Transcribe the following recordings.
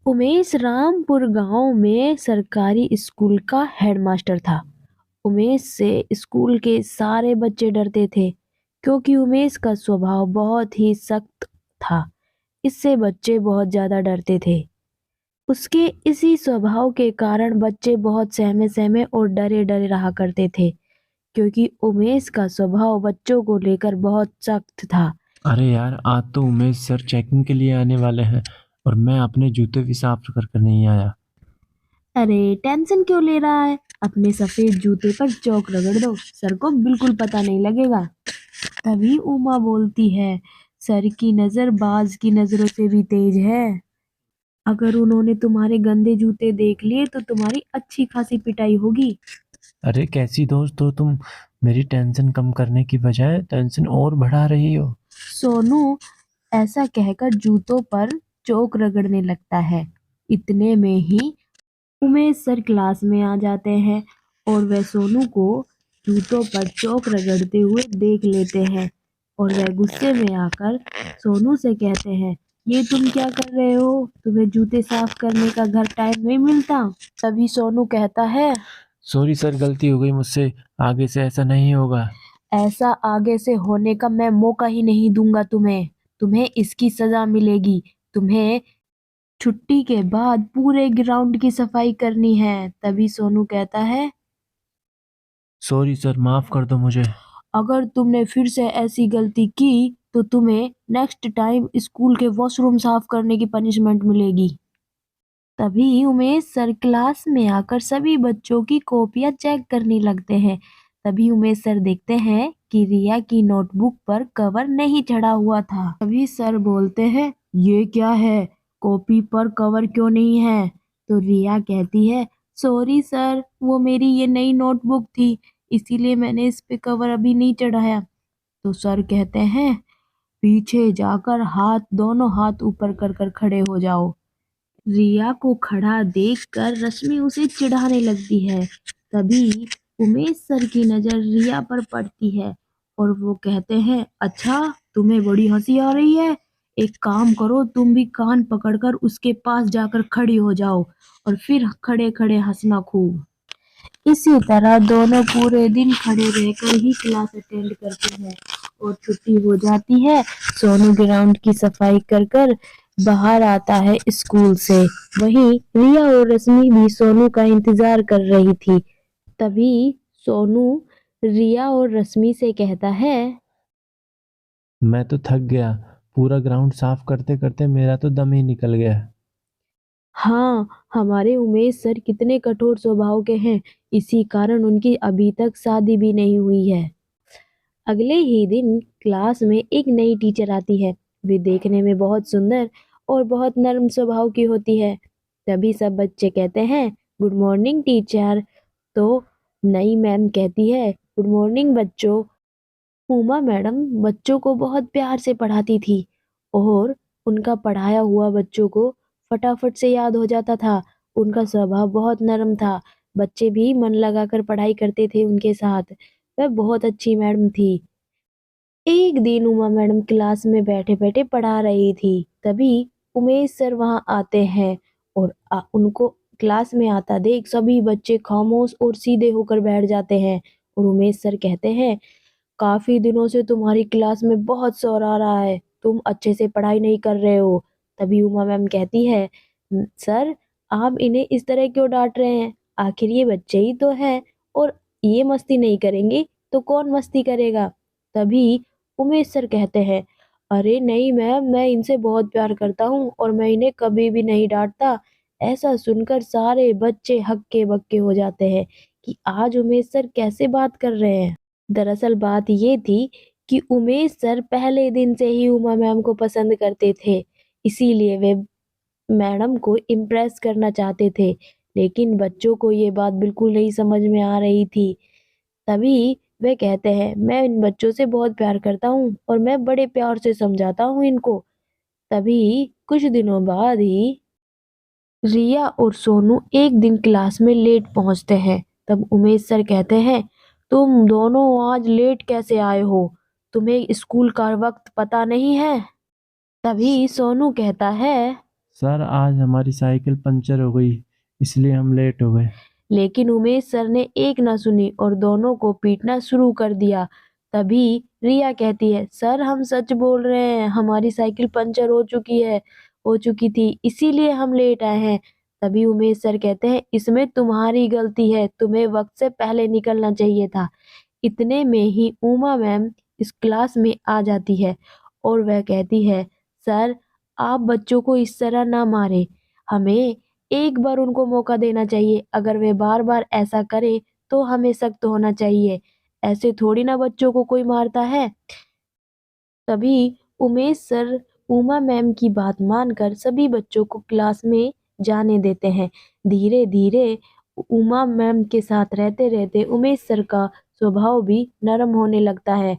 उमेश रामपुर गांव में सरकारी स्कूल का हेडमास्टर था। उमेश से स्कूल के सारे बच्चे डरते थे क्योंकि उमेश का स्वभाव बहुत ही सख्त था। इससे बच्चे बहुत ज्यादा डरते थे। उसके इसी स्वभाव के कारण बच्चे बहुत सहमे सहमे और डरे डरे रहा करते थे क्योंकि उमेश का स्वभाव बच्चों को लेकर बहुत सख्त था। अरे यार, आज तो उमेश सर चेकिंग के लिए आने वाले हैं और मैं अपने जूते भी साफ कर नहीं आया। अरे टेंशन क्यों ले रहा है? अपने सफेद जूते पर चौक रगड़ दो, सर को बिल्कुल पता नहीं लगेगा। तभी उमा बोलती है, सर की नजर बाज की नजरों से भी तेज है। अगर उन्होंने तुम्हारे गंदे जूते देख लिए तो तुम्हारी अच्छी खासी पिटाई होगी। अरे कैसी दोस्त हो तुम। मेरी टेंशन कम करने की बजाय टेंशन और बढ़ा रही हो। सोनू ऐसा कहकर जूतों पर चोक रगड़ने लगता है। इतने में ही उमेश सर क्लास में आ जाते हैं और वह सोनू को जूतों पर चोक रगड़ते हुए देख लेते हैं और वह गुस्से में आकर सोनू से कहते हैं, ये तुम क्या कर रहे हो? तुम्हें जूते साफ करने का घर टाइम नहीं मिलता? तभी सोनू कहता है, सॉरी सर, गलती हो गई मुझसे। आगे से ऐसा नहीं होगा। ऐसा आगे से होने का मैं मौका ही नहीं दूंगा तुम्हें। तुम्हें इसकी सजा मिलेगी। तुम्हें छुट्टी के बाद पूरे ग्राउंड की सफाई करनी है। तभी सोनू कहता है, सॉरी सर, माफ कर दो मुझे। अगर तुमने फिर से ऐसी गलती की तो तुम्हें नेक्स्ट टाइम स्कूल के वॉशरूम साफ करने की पनिशमेंट मिलेगी। तभी उमेश सर क्लास में आकर सभी बच्चों की कॉपियां चेक करने लगते हैं। तभी उमेश सर देखते हैं कि रिया की नोटबुक पर कवर नहीं चढ़ा हुआ था। तभी सर बोलते हैं, ये क्या है? कॉपी पर कवर क्यों नहीं है? तो रिया कहती है, सॉरी सर, वो मेरी ये नई नोटबुक थी, इसीलिए मैंने इस पे कवर अभी नहीं चढ़ाया। तो सर कहते हैं, पीछे जाकर दोनों हाथ ऊपर कर कर खड़े हो जाओ। रिया को खड़ा देखकर रश्मि उसे चिढ़ाने लगती है। तभी उमेश सर की नजर रिया पर पड़ती है और वो कहते हैं, अच्छा तुम्हें बड़ी हंसी आ रही है? एक काम करो, तुम भी कान पकड़कर उसके पास जाकर खड़ी हो जाओ और फिर खड़े खड़े हंसना खूब। इसी तरह दोनों पूरे दिन खड़े रहकर ही क्लास अटेंड करते हैं और छुट्टी हो जाती है। सोनू ग्राउंड की सफाई कर कर बाहर आता है स्कूल से। वहीं रिया और रश्मि भी सोनू का इंतजार कर रही थी। तभी सोनू रिया और रश्मि से कहता है, मैं तो थक गया। पूरा ग्राउंड साफ करते करते मेरा तो दम ही निकल गया। हाँ, हमारे उमेश सर कितने कठोर स्वभाव के हैं, इसी कारण उनकी अभी तक शादी भी नहीं हुई है। अगले ही दिन क्लास में एक नई टीचर आती है। वे देखने में बहुत सुंदर और बहुत नर्म स्वभाव की होती है। तभी सब बच्चे कहते हैं, गुड मॉर्निंग टीचर। तो नई मैम कहती है, गुड मॉर्निंग बच्चों। उमा मैडम बच्चों को बहुत प्यार से पढ़ाती थी और उनका पढ़ाया हुआ बच्चों को फटाफट से याद हो जाता था। उनका स्वभाव बहुत नरम था। बच्चे भी मन लगाकर पढ़ाई करते थे उनके साथ। वह बहुत अच्छी मैडम थी। एक दिन उमा मैडम क्लास में बैठे बैठे पढ़ा रही थी। तभी उमेश सर वहां आते हैं और उनको क्लास में आता देख सभी बच्चे खामोश और सीधे होकर बैठ जाते हैं। और उमेश सर कहते हैं, काफी दिनों से तुम्हारी क्लास में बहुत शोर आ रहा है, तुम अच्छे से पढ़ाई नहीं कर रहे हो। तभी उमा मैम कहती है, सर आप इन्हें इस तरह क्यों डांट रहे हैं? आखिर ये बच्चे ही तो हैं और ये मस्ती नहीं करेंगे तो कौन मस्ती करेगा? तभी उमेश सर कहते हैं, अरे नहीं मैम, मैं इनसे बहुत प्यार करता हूँ और मैं इन्हें कभी भी नहीं डांटता। ऐसा सुनकर सारे बच्चे हक्के बक्के हो जाते हैं कि आज उमेश सर कैसे बात कर रहे हैं। दरअसल बात ये थी कि उमेश सर पहले दिन से ही उमा मैम को पसंद करते थे, इसीलिए वे मैडम को इम्प्रेस करना चाहते थे। लेकिन बच्चों को ये बात बिल्कुल नहीं समझ में आ रही थी। तभी वे कहते हैं, मैं इन बच्चों से बहुत प्यार करता हूँ और मैं बड़े प्यार से समझाता हूँ इनको। तभी कुछ दिनों बाद ही रिया और सोनू एक दिन क्लास में लेट पहुंचते हैं। तब उमेश सर कहते हैं, तुम दोनों आज लेट कैसे आए हो? तुम्हें स्कूल का वक्त पता नहीं है? तभी सोनू कहता है, सर आज हमारी साइकिल पंचर हो गई, इसलिए हम लेट हो गए। लेकिन उमेश सर ने एक न सुनी और दोनों को पीटना शुरू कर दिया। तभी रिया कहती है, सर हम सच बोल रहे हैं, हमारी साइकिल पंचर हो चुकी थी, इसीलिए हम लेट आए हैं। तभी उमेश सर कहते हैं, इसमें तुम्हारी गलती है, तुम्हें वक्त से पहले निकलना चाहिए था। इतने में ही उमा मैम इस क्लास में आ जाती है और वह कहती है, सर आप बच्चों को इस तरह ना मारे, हमें एक बार उनको मौका देना चाहिए, अगर वे बार बार ऐसा करे तो हमें सख्त होना चाहिए, ऐसे थोड़ी ना बच्चों को कोई मारता है। तभी उमेश सर उमा मैम की बात मानकर सभी बच्चों को क्लास में जाने देते हैं। धीरे धीरे उमा मैम के साथ रहते रहते उमेश सर का स्वभाव भी नरम होने लगता है।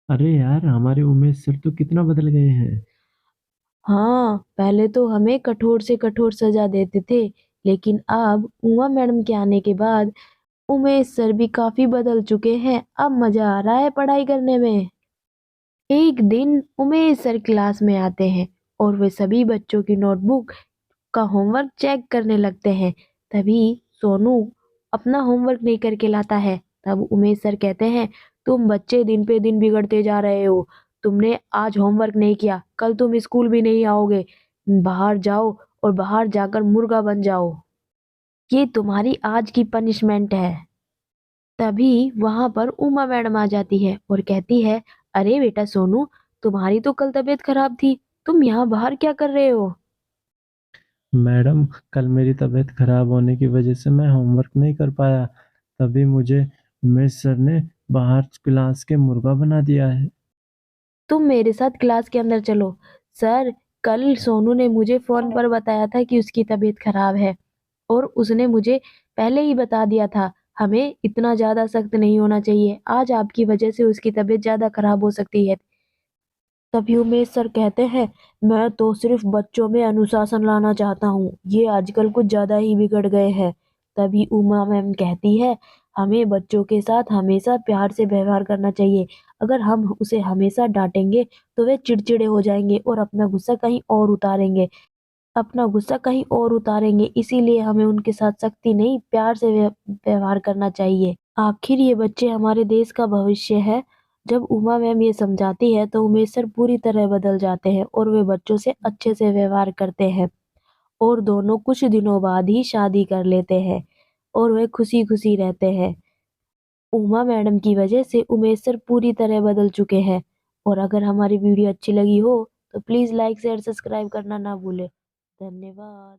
अरे यार, हमारे उमेश सर तो कितना बदल गए हैं। हाँ, पहले तो हमें कठोर से कठोर सजा देते थे, लेकिन अब उमा मैडम के आने के बाद उमेश सर भी काफी बदल चुके हैं। अब मजा आ रहा है पढ़ाई करने में। एक दिन उमेश सर क्लास में आते हैं और वे सभी बच्चों की नोटबुक का होमवर्क चेक करने लगते हैं। तभी सोनू अपना होमवर्क नहीं करके लाता है। तब उमेश सर कहते हैं, तुम बच्चे दिन पे दिन बिगड़ते जा रहे हो, तुमने आज होमवर्क नहीं किया, कल तुम स्कूल भी नहीं आओगे, बाहर जाओ और बाहर जाकर मुर्गा बन जाओ, ये तुम्हारी आज की पनिशमेंट है। तभी वहां पर उमा मैडम आ जाती है और कहती है, अरे बेटा सोनू, तुम्हारी तो कल तबीयत खराब थी, तुम यहाँ बाहर क्या कर रहे हो? मैडम, कल मेरी तबीयत खराब होने की वजह से मैं होमवर्क नहीं कर पाया, तभी मुझे उमेश सर ने बाहर क्लास के मुर्गा बना दिया है। तुम मेरे साथ क्लास के अंदर चलो। सर, कल सोनू ने मुझे फोन पर बताया था कि उसकी तबीयत खराब है और उसने मुझे पहले ही बता दिया था। हमें इतना ज्यादा सख्त नहीं होना चाहिए, आज आपकी वजह से उसकी तबीयत ज्यादा खराब हो सकती है। तभी उमेश सर कहते हैं, मैं तो सिर्फ बच्चों में अनुशासन लाना चाहता हूँ, ये आजकल कुछ ज्यादा ही बिगड़ गए हैं। तभी उमा मैम कहती है, हमें बच्चों के साथ हमेशा प्यार से व्यवहार करना चाहिए, अगर हम उसे हमेशा डांटेंगे तो वे चिड़चिड़े हो जाएंगे और अपना गुस्सा कहीं और उतारेंगे, इसीलिए हमें उनके साथ सख्ती नहीं, प्यार से व्यवहार करना चाहिए। आखिर ये बच्चे हमारे देश का भविष्य है। जब उमा मैम ये समझाती है तो उमेश सर पूरी तरह बदल जाते हैं और वे बच्चों से अच्छे से व्यवहार करते हैं और दोनों कुछ दिनों बाद ही शादी कर लेते हैं और वे खुशी खुशी रहते हैं। उमा मैडम की वजह से उमेश सर पूरी तरह बदल चुके हैं। और अगर हमारी वीडियो अच्छी लगी हो तो प्लीज लाइक शेयर सब्सक्राइब करना ना भूले। धन्यवाद।